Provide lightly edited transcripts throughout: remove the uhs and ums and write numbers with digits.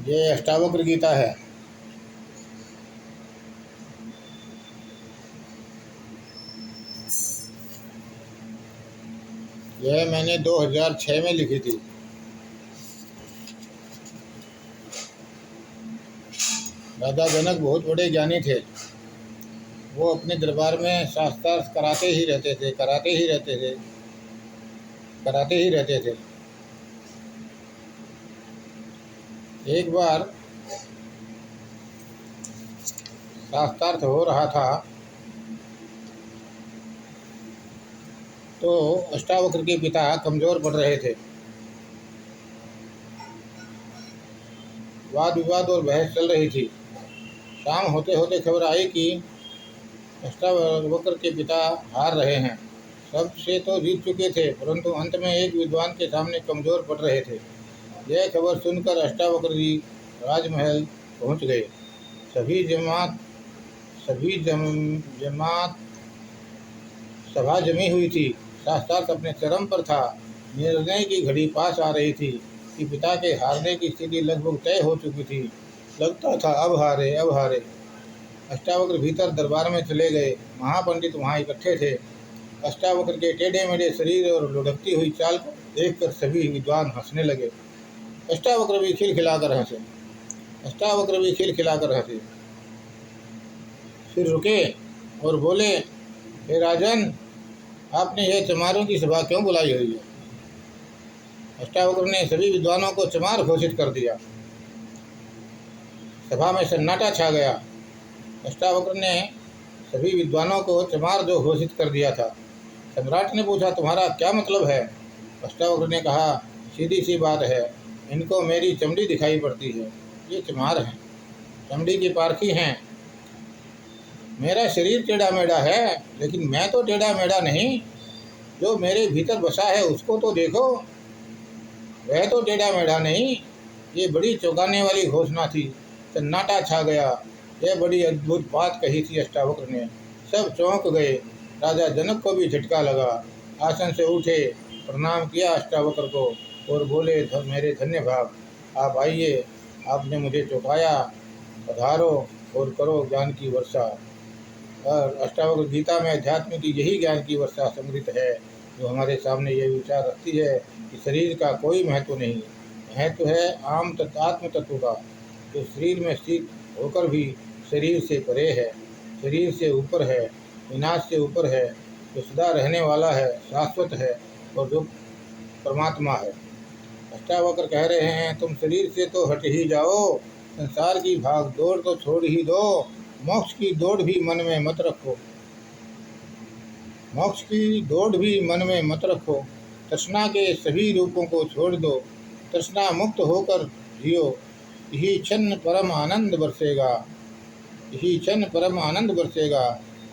ये अष्टावक्र गीता है। यह मैंने 2006 में लिखी थी। राजा जनक बहुत बड़े ज्ञानी थे। वो अपने दरबार में शास्त्रार्थ कराते ही रहते थे, कराते ही रहते थे। एक बार शास्त्रार्थ हो रहा था तो अष्टावक्र के पिता कमज़ोर पड़ रहे थे। वाद विवाद और बहस चल रही थी। शाम होते होते खबर आई कि अष्टावक्र के पिता हार रहे हैं। सबसे तो जीत चुके थे, परंतु अंत में एक विद्वान के सामने कमज़ोर पड़ रहे थे। यह खबर सुनकर अष्टावक्र जी राजमहल पहुंच गए। जमात सभा जमी हुई थी। शास्त्रार्थ अपने चरम पर था। निर्णय की घड़ी पास आ रही थी कि पिता के हारने की स्थिति लगभग तय हो चुकी थी। लगता था अब हारे। अष्टावक्र भीतर दरबार में चले गए। महापंडित वहाँ इकट्ठे थे। अष्टावक्र के टेढ़े मेढ़े शरीर और लुढ़कती हुई चाल को देखकर सभी विद्वान हंसने लगे। अष्टावक्र भी खिलखिलाकर हंसे। फिर रुके और बोले, हे राजन, आपने यह चमारों की सभा क्यों बुलाई हुई है? अष्टावक्र ने सभी विद्वानों को चमार घोषित कर दिया। सभा में सन्नाटा छा गया। अष्टावक्र ने सभी विद्वानों को चमार जो घोषित कर दिया था। सम्राट ने पूछा, तुम्हारा क्या मतलब है? अष्टावक्र ने कहा, सीधी सी बात है, इनको मेरी चमड़ी दिखाई पड़ती है। ये चमार हैं, चमड़ी की पारखी हैं। मेरा शरीर टेढ़ा मेढ़ा है, लेकिन मैं तो टेढ़ा मेढ़ा नहीं। जो मेरे भीतर बसा है उसको तो देखो, वह तो टेढ़ा मेढ़ा नहीं। ये बड़ी चौंकाने वाली घोषणा थी। सन्नाटा छा गया। यह बड़ी अद्भुत बात कही थी अष्टावक्र ने। सब चौंक गए। राजा जनक को भी झटका लगा। आसन से उठे, प्रणाम किया अष्टावक्र को और बोले, मेरे धन्य भाग, आप आइए, आपने मुझे चौंकाया। पधारो और करो ज्ञान की वर्षा। और अष्टावक्र गीता में अध्यात्म की यही ज्ञान की वर्षा समृत है, जो हमारे सामने ये विचार रखती है कि शरीर का कोई महत्व नहीं। महत्व है आत्म तत्व का, जो शरीर में स्थित होकर भी शरीर से परे है, शरीर से ऊपर है, विनाश से ऊपर है, जो सदा रहने वाला है, शाश्वत है और जो परमात्मा है। अष्टावक्र कह रहे हैं, तुम शरीर से तो हट ही जाओ, संसार की भाग दौड़ तो छोड़ ही दो, मोक्ष की दौड़ भी मन में मत रखो। मोक्ष की दौड़ भी मन में मत रखो। तृष्णा के सभी रूपों को छोड़ दो। तृष्णा मुक्त होकर जियो। यही क्षण परम आनंद बरसेगा।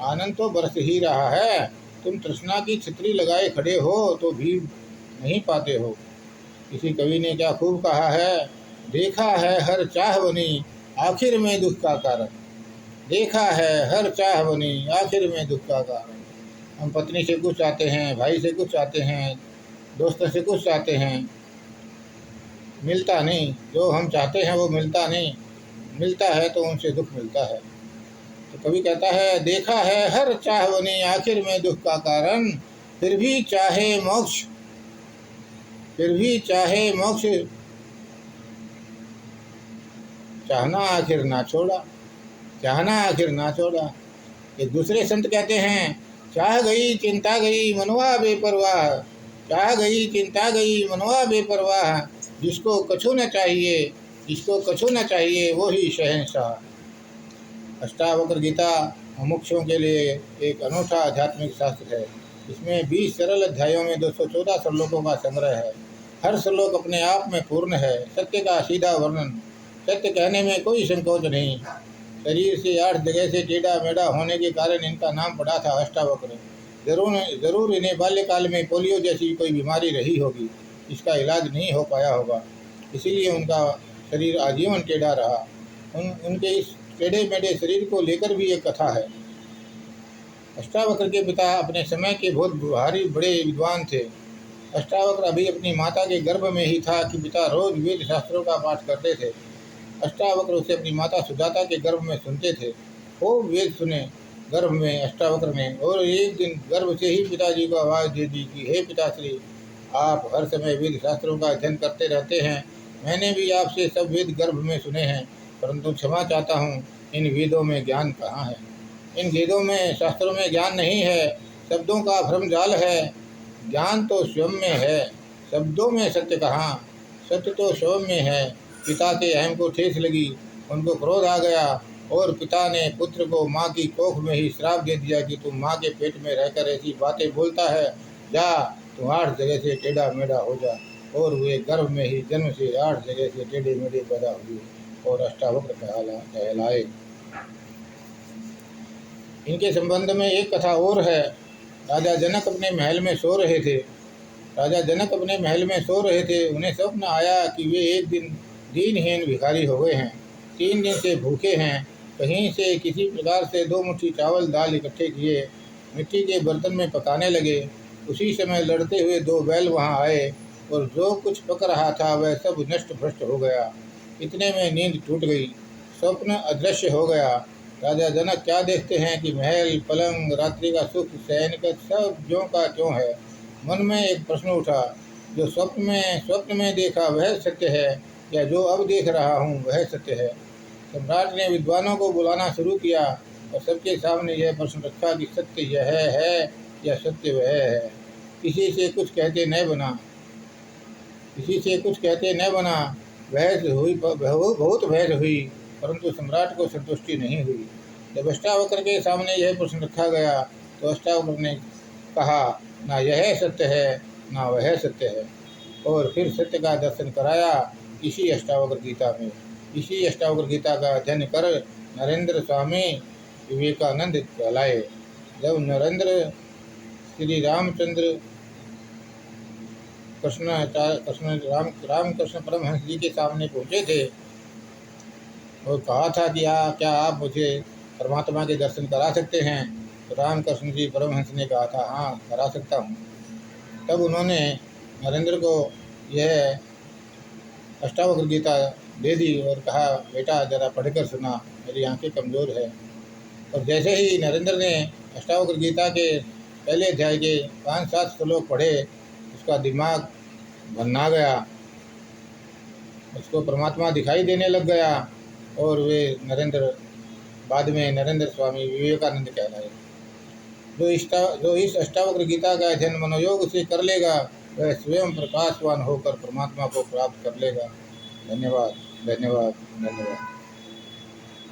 आनंद तो बरस ही रहा है। तुम तृष्णा की छतरी लगाए खड़े हो तो भी नहीं पाते हो। किसी कवि ने क्या खूब कहा है, देखा है हर चाह बनी आखिर में दुख का कारण। देखा है हर चाह बनी आखिर में दुख का कारण। हम पत्नी से कुछ चाहते हैं, भाई से कुछ चाहते हैं, दोस्तों से कुछ चाहते हैं, मिलता नहीं। जो हम चाहते हैं वो मिलता नहीं। मिलता है तो उनसे दुख मिलता है। तो कवि कहता है, देखा है हर चाह बनी आखिर में दुख का कारण, फिर भी चाहे मोक्ष चाहना आखिर ना छोड़ा। एक दूसरे संत कहते हैं, चाह गई चिंता गई मनवा बेपरवाह, जिसको कछु न चाहिए वो ही शहंशाह। अष्टावक्र गीता मुमुक्षुओं के लिए एक अनूठा आध्यात्मिक शास्त्र है। इसमें 20 सरल अध्यायों में 214 श्लोकों का संग्रह है। हर श्लोक अपने आप में पूर्ण है। सत्य का सीधा वर्णन, सत्य कहने में कोई संकोच नहीं। शरीर से 8 जगह से टेढ़ा मेढ़ा होने के कारण इनका नाम पड़ा था अष्टावक्र। जरूर इन्हें बाल्यकाल में पोलियो जैसी कोई बीमारी रही होगी। इसका इलाज नहीं हो पाया होगा, इसीलिए उनका शरीर आजीवन टेढ़ा रहा। उनके इस टेढ़े मेढ़े शरीर को लेकर भी एक कथा है। अष्टावक्र के पिता अपने समय के बहुत भारी बड़े विद्वान थे। अष्टावक्र अभी अपनी माता के गर्भ में ही था कि पिता रोज वेद शास्त्रों का पाठ करते थे। अष्टावक्र उसे अपनी माता सुजाता के गर्भ में सुनते थे। खूब वेद सुने गर्भ में अष्टावक्र ने, और एक दिन गर्भ से ही पिताजी को आवाज़ दे दी कि हे पिताश्री, आप हर समय वेद शास्त्रों का अध्ययन करते रहते हैं। मैंने भी आपसे सब वेद गर्भ में सुने हैं, परंतु क्षमा चाहता हूँ, इन वेदों में ज्ञान कहाँ है। इन वेदों में शास्त्रों में ज्ञान नहीं है, शब्दों का भ्रम जाल है। ज्ञान तो स्वयं में है, शब्दों में सत्य कहाँ। सत्य तो स्वयं में है। पिता के अहम को ठेस लगी, उनको क्रोध आ गया, और पिता ने पुत्र को माँ की कोख में ही श्राप दे दिया कि तू माँ के पेट में रहकर ऐसी बातें बोलता है, जा तू 8 जगह से टेढ़ा मेढ़ा हो जा। और वे गर्भ में ही जन्म से 8 जगह से टेढ़े मेढ़े पैदा हुए और अष्टावक्र कहलाए। इनके संबंध में एक कथा और है। राजा जनक अपने महल में सो रहे थे। उन्हें स्वप्न आया कि वे एक दिन दीनहीन भिखारी हो गए हैं, 3 दिन से भूखे हैं। कहीं से किसी प्रकार से 2 मुट्ठी चावल दाल इकट्ठे किए, मिट्टी के बर्तन में पकाने लगे। उसी समय लड़ते हुए 2 बैल वहां आए, और जो कुछ पक रहा था वह सब नष्ट भ्रष्ट हो गया। इतने में नींद टूट गई, स्वप्न अदृश्य हो गया। राजा जनक क्या देखते हैं कि महल, पलंग, रात्रि का सुख, शयन का सब ज्यों का त्यों है। मन में एक प्रश्न उठा, जो स्वप्न में देखा वह सत्य है, या जो अब देख रहा हूँ वह सत्य है। सम्राट ने विद्वानों को बुलाना शुरू किया और सबके सामने यह प्रश्न रखा कि सत्य यह है या सत्य वह है। किसी से कुछ कहते न बना। बहुत बहस हुई, परंतु सम्राट को संतुष्टि नहीं हुई। जब अष्टावक्र के सामने यह प्रश्न रखा गया तो अष्टावक्र ने कहा, ना यह सत्य है ना वह सत्य है, और फिर सत्य का दर्शन कराया। इसी अष्टावक्र गीता का अध्ययन कर नरेंद्र स्वामी विवेकानंद कहलाए। जब नरेंद्र श्री रामकृष्ण परमहंस जी के सामने पहुँचे थे और कहा था कि क्या आप मुझे परमात्मा के दर्शन करा सकते हैं। तो रामकृष्ण जी परमहंस ने कहा था, हाँ करा सकता हूँ। तब उन्होंने नरेंद्र को यह अष्टावक्र गीता दे दी और कहा, बेटा जरा पढ़कर सुना, मेरी आंखें कमज़ोर है। और जैसे ही नरेंद्र ने अष्टावक्र गीता के पहले अध्याय के 5-7 श्लोक पढ़े, उसका दिमाग भन्ना गया, उसको परमात्मा दिखाई देने लग गया, और वे बाद में नरेंद्र स्वामी विवेकानंद कहलाए। जो इस अष्टावक्र गीता का अध्ययन मनोयोग से कर लेगा, वह स्वयं प्रकाशवान होकर परमात्मा को प्राप्त कर लेगा। धन्यवाद, धन्यवाद, धन्यवाद।